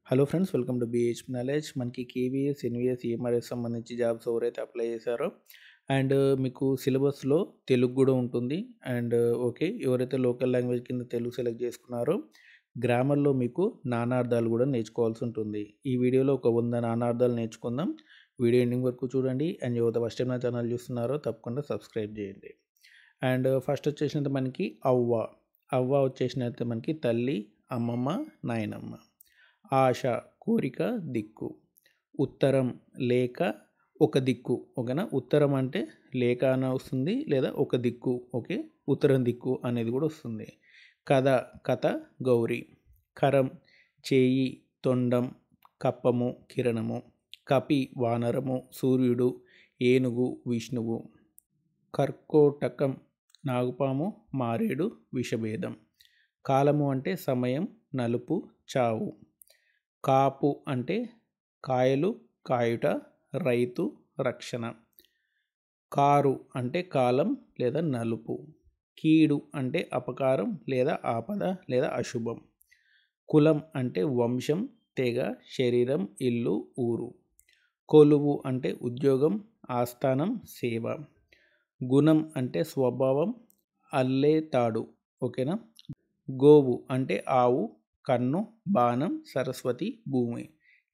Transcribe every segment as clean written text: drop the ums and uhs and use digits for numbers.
Hello friends, welcome to బీహెచ్పీ knowledge. మనకి KVS, NVS, EMRS సంబంధించి jobs ఎవరైతే అప్లై చేశారో అండ్ మీకు సిలబస్లో తెలుగు కూడా ఉంటుంది. అండ్ ఓకే, ఎవరైతే లోకల్ లాంగ్వేజ్ కింద తెలుగు సెలెక్ట్ చేసుకున్నారో గ్రామర్లో మీకు నానార్థాలు కూడా నేర్చుకోవాల్సి ఉంటుంది. ఈ వీడియోలో ఒక 100 నానార్థాలు నేర్చుకుందాం. వీడియో ఎండింగ్ వరకు చూడండి. అండ్ ఎవరైతే ఫస్ట్ టైం నా ఛానల్ చూస్తున్నారో తప్పకుండా సబ్స్క్రైబ్ చేయండి. అండ్ ఫస్ట్ వచ్చేసినట్టు మనకి అవ్వ. అవ్వ వచ్చేసినట్టు మనకి తల్లి, అమ్మమ్మ, నాయనమ్మ. ఆశ కోరిక, దిక్కు. ఉత్తరం లేక ఒక దిక్కు. ఓకేనా, ఉత్తరం అంటే లేక అని వస్తుంది, లేదా ఒక దిక్కు. ఓకే, ఉత్తరం దిక్కు అనేది కూడా వస్తుంది. కథ కథ, గౌరీ. కరం చేయి, తొండం, కప్పము, కిరణము. కపి వానరము, సూర్యుడు, ఏనుగు, విష్ణువు. కర్కోటకం నాగుపాము, మారేడు, విషభేదం. కాలము అంటే సమయం, నలుపు, చావు. కాపు అంటే కాయలు, కాయుట, రైతు, రక్షణ. కారు అంటే కాలం లేదా నలుపు. కీడు అంటే అపకారం లేదా ఆపద లేదా అశుభం. కులం అంటే వంశం, తెగ, శరీరం, ఇల్లు, ఊరు. కొలువు అంటే ఉద్యోగం, ఆస్థానం, సేవ. గుణం అంటే స్వభావం, అల్లే తాడు. ఓకేనా. గోవు అంటే ఆవు, కన్ను, బాణం, సరస్వతి, భూమి.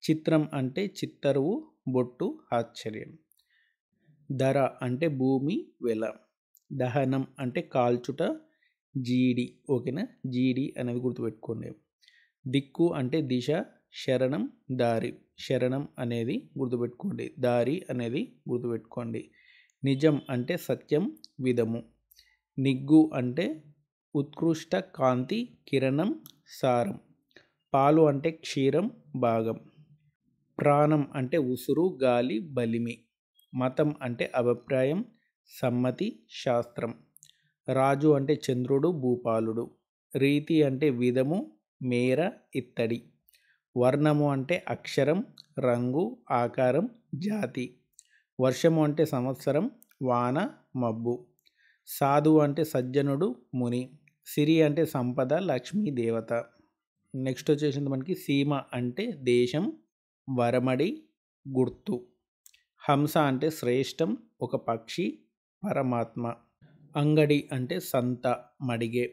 చిత్రం అంటే చిత్తరువు, బొట్టు, ఆశ్చర్యం. ధర అంటే భూమి, వెల. దహనం అంటే కాల్చుట, జీడి. ఓకేనా, జీడి అనేది గుర్తుపెట్టుకోండి. దిక్కు అంటే దిశ, శరణం, దారి. శరణం అనేది గుర్తుపెట్టుకోండి, దారి అనేది గుర్తుపెట్టుకోండి. నిజం అంటే సత్యం, విధము. నిగ్గు అంటే ఉత్కృష్ట కాంతి, కిరణం, సారం. పాలు అంటే క్షీరం, భాగం. ప్రాణం అంటే ఉసురు, గాలి, బలిమి. మతం అంటే అభిప్రాయం, సమ్మతి, శాస్త్రం. రాజు అంటే చంద్రుడు, భూపాలుడు. రీతి అంటే విధము, మేర, ఇత్తడి. వర్ణము అంటే అక్షరం, రంగు, ఆకారం, జాతి. వర్షము అంటే సంవత్సరం, వాన, మబ్బు. సాధువు అంటే సజ్జనుడు, ముని. సిరి అంటే సంపద, లక్ష్మీ దేవత. నెక్స్ట్ వచ్చేసింది మనకి సీమ అంటే దేశం, వరమడి, గుర్తు. హంస అంటే శ్రేష్టం, ఒక పక్షి, పరమాత్మ. అంగడి అంటే సంత, మడిగే.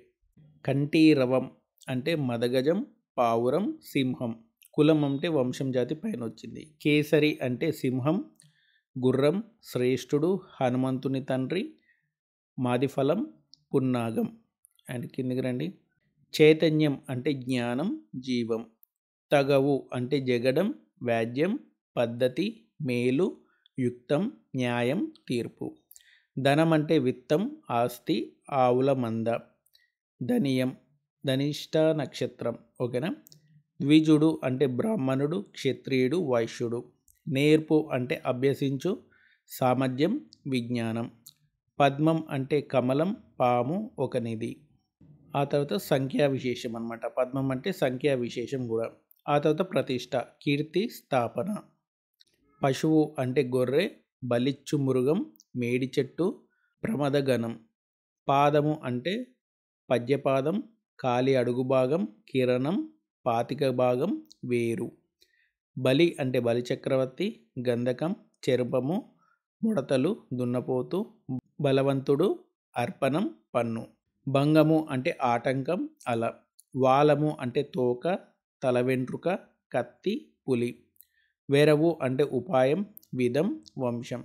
కంఠీరవం అంటే మదగజం, పావురం, సింహం. కులం అంటే వంశం, జాతి పైన వచ్చింది. కేసరి అంటే సింహం, గుర్రం, శ్రేష్ఠుడు, హనుమంతుని తండ్రి, మాదిఫలం, పున్నాగం. అండ్ కిందికి రండి. చైతన్యం అంటే జ్ఞానం, జీవం. తగవు అంటే జగడం, వ్యాజ్యం, పద్ధతి, మేలు, యుక్తం, న్యాయం, తీర్పు. ధనం అంటే విత్తం, ఆస్తి, ఆవుల మంద. ధనియం ధనిష్ట నక్షత్రం. ఓకేనా. ద్విజుడు అంటే బ్రాహ్మణుడు, క్షత్రియుడు, వైశ్యుడు. నేర్పు అంటే అభ్యసించు, సామర్థ్యం, విజ్ఞానం. పద్మం అంటే కమలం, పాము, ఒక నిధి. ఆ తర్వాత సంఖ్యా విశేషం అనమాట. పద్మం అంటే సంఖ్యా విశేషం కూడా. ఆ తర్వాత ప్రతిష్ట, కీర్తి, స్థాపన. పశువు అంటే గొర్రె, బలిచ్చు మృగం, మేడి చెట్టు, ప్రమదగణం. పాదము అంటే పద్యపాదం, కాలి అడుగు భాగం, కిరణం, పాతిక భాగం, వేరు. బలి అంటే బలిచక్రవర్తి, గంధకం, చెరుపము, ముడతలు, దున్నపోతు, బలవంతుడు, అర్పణం, పన్ను. భంగము అంటే ఆటంకం, అల. వాలము అంటే తోక, తల వెంట్రుక, కత్తి, పులి. వెరవు అంటే ఉపాయం, విధం, వంశం.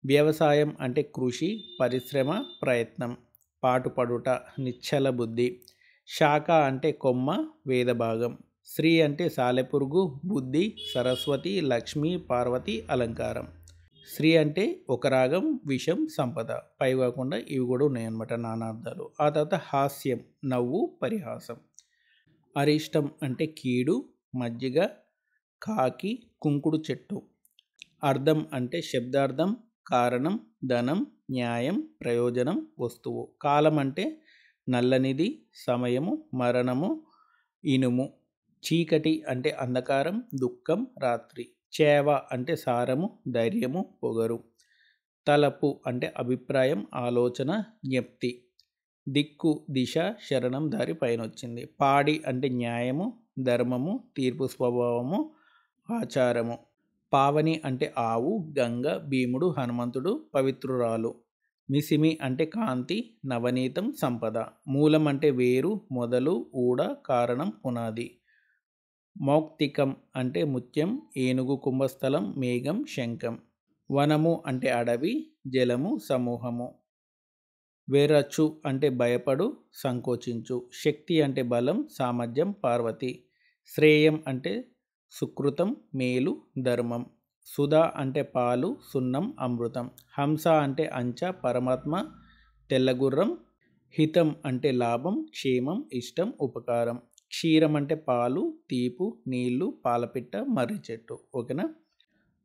వ్యవసాయం అంటే కృషి, పరిశ్రమ, ప్రయత్నం, పాటుపడుట, నిశ్చల బుద్ధి. శాఖ అంటే కొమ్మ, వేదభాగం. శ్రీ అంటే సాలెపురుగు, బుద్ధి, సరస్వతి, లక్ష్మి, పార్వతి, అలంకారం. శ్రీ అంటే ఒక రాగం, విషం, సంపద. పై కాకుండా ఇవి కూడా ఉన్నాయన్నమాట నానార్థాలు. ఆ తర్వాత హాస్యం, నవ్వు, పరిహాసం. అరిష్టం అంటే కీడు, మజ్జిగ, కాకి, కుంకుడు చెట్టు. అర్థం అంటే శబ్దార్థం, కారణం, ధనం, న్యాయం, ప్రయోజనం, వస్తువు. కాలం అంటే నల్లనిది, సమయము, మరణము, ఇనుము. చీకటి అంటే అంధకారం, దుఃఖం, రాత్రి. చేవ అంటే సారము, ధైర్యము, పొగరు. తలపు అంటే అభిప్రాయం, ఆలోచన, జ్ఞప్తి. దిక్కు, దిశ, శరణం, దారి పైన వచ్చింది. పాడి అంటే న్యాయము, ధర్మము, తీర్పు స్వభావము, ఆచారము. పావని అంటే ఆవు, గంగ, భీముడు, హనుమంతుడు, పవిత్రురాలు. మిసిమి అంటే కాంతి, నవనీతం, సంపద. మూలం అంటే వేరు, మొదలు, ఊడ, కారణం, పునాది. మౌక్తికం అంటే ముత్యం, ఏనుగు, కుంభస్థలం, మేఘం, శంఖం. వనము అంటే అడవి, జలము, సమూహము. వేరచ్చు అంటే భయపడు, సంకోచించు. శక్తి అంటే బలం, సామర్థ్యం, పార్వతి. శ్రేయం అంటే సుకృతం, మేలు, ధర్మం. సుధా అంటే పాలు, సున్నం, అమృతం. హంస అంటే అంచ, పరమాత్మ, తెల్లగుర్రం. హితం అంటే లాభం, క్షేమం, ఇష్టం, ఉపకారం. క్షీరం అంటే పాలు, తీపు, నీళ్లు, పాలపిట్ట, మర్రి చెట్టు. ఓకేనా.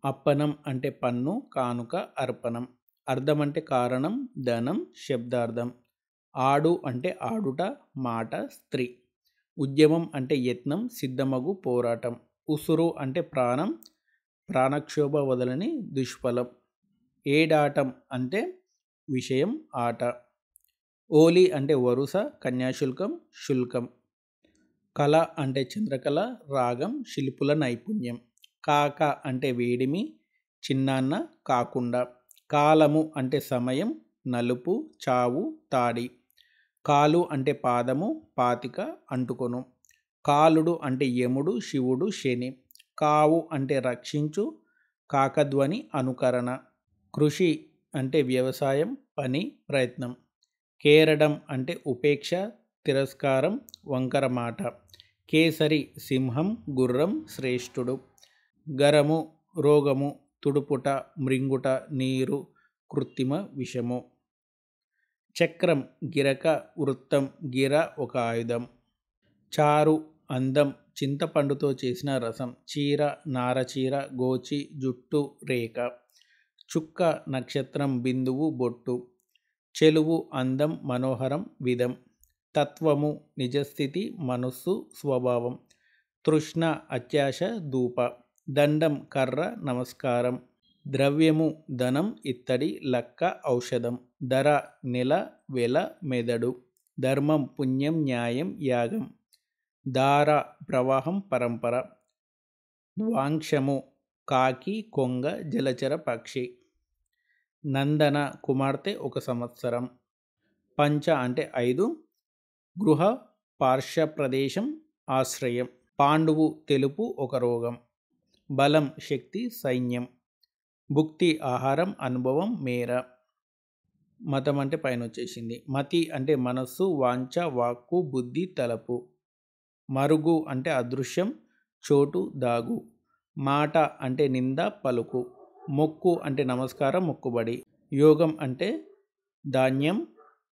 అప్పనం అంటే పన్ను, కానుక, అర్పణం. అర్థం అంటే కారణం, ధనం, శబ్దార్థం. ఆడు అంటే ఆడుట, మాట, స్త్రీ. ఉద్యమం అంటే యత్నం, సిద్ధమగు, పోరాటం. ఉసురు అంటే ప్రాణం, ప్రాణక్షోభ వదలని దుష్ఫలం. ఏడాటం అంటే విషయం, ఆట. ఓలి అంటే వరుస, కన్యాశుల్కం, శుల్కం. కళ అంటే చంద్రకళ, రాగం, శిల్పుల నైపుణ్యం. కాక అంటే వేడిమి, చిన్నాన్న, కాకుండా. కాలము అంటే సమయం, నలుపు, చావు, తాడి. కాలు అంటే పాదము, పాతిక, అంటుకొను. కాలుడు అంటే యముడు, శివుడు, శని. కావు అంటే రక్షించు, కాకధ్వని, అనుకరణ. కృషి అంటే వ్యవసాయం, పని, ప్రయత్నం. కేరడం అంటే ఉపేక్ష, తిరస్కారం, వంకర మాట. కేసరి సింహం, గుర్రం, శ్రేష్ఠుడు. గరము రోగము, తుడుపుట, మృంగుట, నీరు, కృత్రిమ విషము. చక్రం గిరక, వృత్తం, గిర ఒక ఆయుధం. చారు అందం, చింతపండుతో చేసిన రసం. చీర నారచీర, గోచి, జుట్టు, రేఖ. చుక్క నక్షత్రం, బిందువు, బొట్టు. చెలువు అందం, మనోహరం, విధం. తత్వము నిజస్థితి, మనస్సు, స్వభావం. తృష్ణ అత్యాశ, ధూప. దండం కర్ర, నమస్కారం. ద్రవ్యము ధనం, ఇత్తడి, లక్క, ఔషధం. ధర నెల, వెల, మెదడు. ధర్మం పుణ్యం, న్యాయం, యాగం. ధార ప్రవాహం, పరంపర. వాంక్షము కాకి, కొంగ, జలచర పక్షి. నందన కుమార్తె, ఒక సంవత్సరం. పంచ అంటే 5. గృహ, పార్శ్వ ప్రదేశం, ఆశ్రయం. పాండువు తెలుపు, ఒక రోగం. బలం శక్తి, సైన్యం. భుక్తి ఆహారం, అనుభవం, మేర. మతం అంటే పైన వచ్చేసింది. మతి అంటే మనస్సు, వాంఛ, వాక్కు, బుద్ధి, తలపు. మరుగు అంటే అదృశ్యం, చోటు, దాగు. మాట అంటే నింద, పలుకు. మొక్కు అంటే నమస్కారం, మొక్కుబడి. యోగం అంటే ధాన్యం,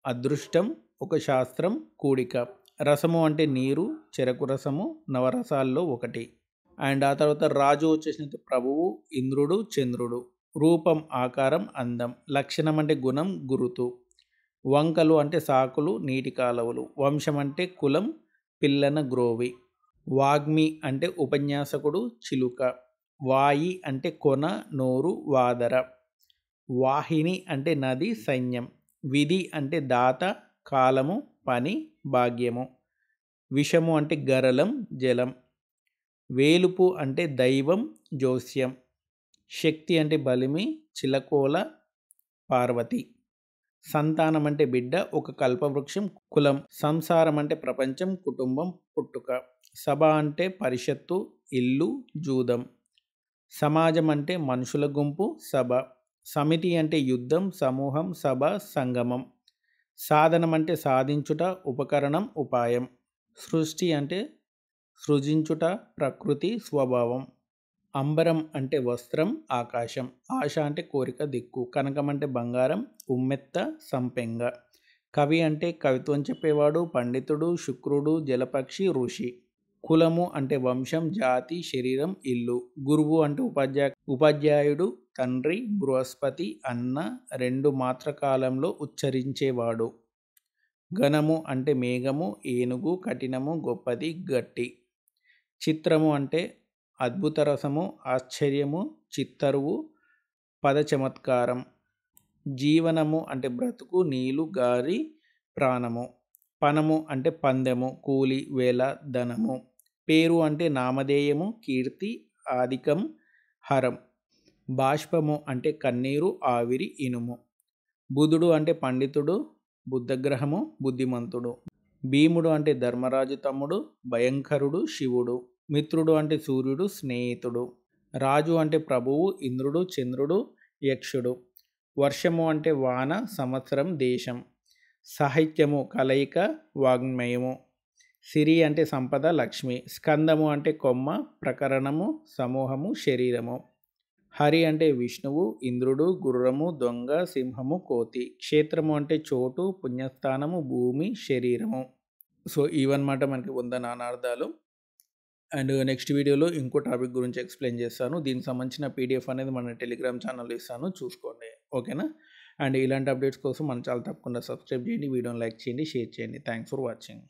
అదృష్టం, ఒక శాస్త్రం, కూడిక. రసము అంటే నీరు, చెరకు రసము, నవరసాల్లో ఒకటి. అండ్ ఆ తర్వాత రాజు వచ్చేసినట్టు ప్రభువు, ఇంద్రుడు, చంద్రుడు. రూపం ఆకారం, అందం. లక్షణం అంటే గుణం, గురుతు. వంకలు అంటే సాకులు, నీటి కాలువలు. వంశం అంటే కులం, పిల్లన గ్రోవి. వాగ్మి అంటే ఉపన్యాసకుడు, చిలుక. వాయి అంటే కొన, నోరు, వాదర. వాహిని అంటే నది, సైన్యం. విధి అంటే దాత, కాలము, పని, భాగ్యము. విషము అంటే గరళం, జలం. వేలుపు అంటే దైవం, జోస్యం. శక్తి అంటే బలిమి, చిలకోల, పార్వతి. సంతానం అంటే బిడ్డ, ఒక కల్పవృక్షం, కులం. సంసారం అంటే ప్రపంచం, కుటుంబం, పుట్టుక. సభ అంటే పరిషత్తు, ఇల్లు, జూదం. సమాజం అంటే మనుషుల గుంపు, సభ. సమితి అంటే యుద్ధం, సమూహం, సభ, సంగమం. సాధనం అంటే సాధించుట, ఉపకరణం, ఉపాయం. సృష్టి అంటే సృజించుట, ప్రకృతి, స్వభావం. అంబరం అంటే వస్త్రం, ఆకాశం. ఆశ అంటే కోరిక, దిక్కు. కనకం అంటే బంగారం, ఉమ్మెత్త, సంపెంగ. కవి అంటే కవిత్వం చెప్పేవాడు, పండితుడు, శుక్రుడు, జలపక్షి, ఋషి. కులము అంటే వంశం, జాతి, శరీరం, ఇల్లు. గురువు అంటే ఉపాధ్యాయుడు, తండ్రి, బృహస్పతి, అన్న, 2 మాత్రకాలంలో ఉచ్చరించేవాడు. ఘనము అంటే మేఘము, ఏనుగు, కఠినము, గొప్పది, గట్టి. చిత్రము అంటే అద్భుత రసము, ఆశ్చర్యము, చిత్తరువు, పద చమత్కారం. జీవనము అంటే బ్రతుకు, నీలు, గాలి, ప్రాణము. పనము అంటే పందెము, కూలి, వేల, ధనము. పేరు అంటే నామధేయము, కీర్తి, ఆదికం, హరం. బాష్పము అంటే కన్నీరు, ఆవిరి, ఇనుము. బుధుడు అంటే పండితుడు, బుద్ధగ్రహము, బుద్ధిమంతుడు. భీముడు అంటే ధర్మరాజు తమ్ముడు, భయంకరుడు, శివుడు. మిత్రుడు అంటే సూర్యుడు, స్నేహితుడు. రాజు అంటే ప్రభువు, ఇంద్రుడు, చంద్రుడు, యక్షుడు. వర్షము అంటే వాన, సంవత్సరం, దేశం. సాహిత్యము కలయిక, వాగ్మయము. సిరి అంటే సంపద, లక్ష్మి. స్కందము అంటే కొమ్మ, ప్రకరణము, సమూహము, శరీరము. హరి అంటే విష్ణువు, ఇంద్రుడు, గుర్రము, దొంగ, సింహము, కోతి. క్షేత్రము అంటే చోటు, పుణ్యస్థానము, భూమి, శరీరము. సో ఇవన్నమాట మనకి 100 నానార్థాలు. అండ్ నెక్స్ట్ వీడియోలో ఇంకో టాపిక్ గురించి ఎక్స్ప్లెయిన్ చేస్తాను. దీనికి సంబంధించిన పీడిఎఫ్ అనేది మన టెలిగ్రామ్ ఛానల్లో ఇస్తాను, చూసుకోండి. ఓకేనా? అండ్ ఇలాంటి అప్డేట్స్ కోసం మన ఛానల్ తప్పకుండా సబ్స్క్రైబ్ చేయండి, వీడియోని లైక్ చేయండి, షేర్ చేయండి. Thanks for watching.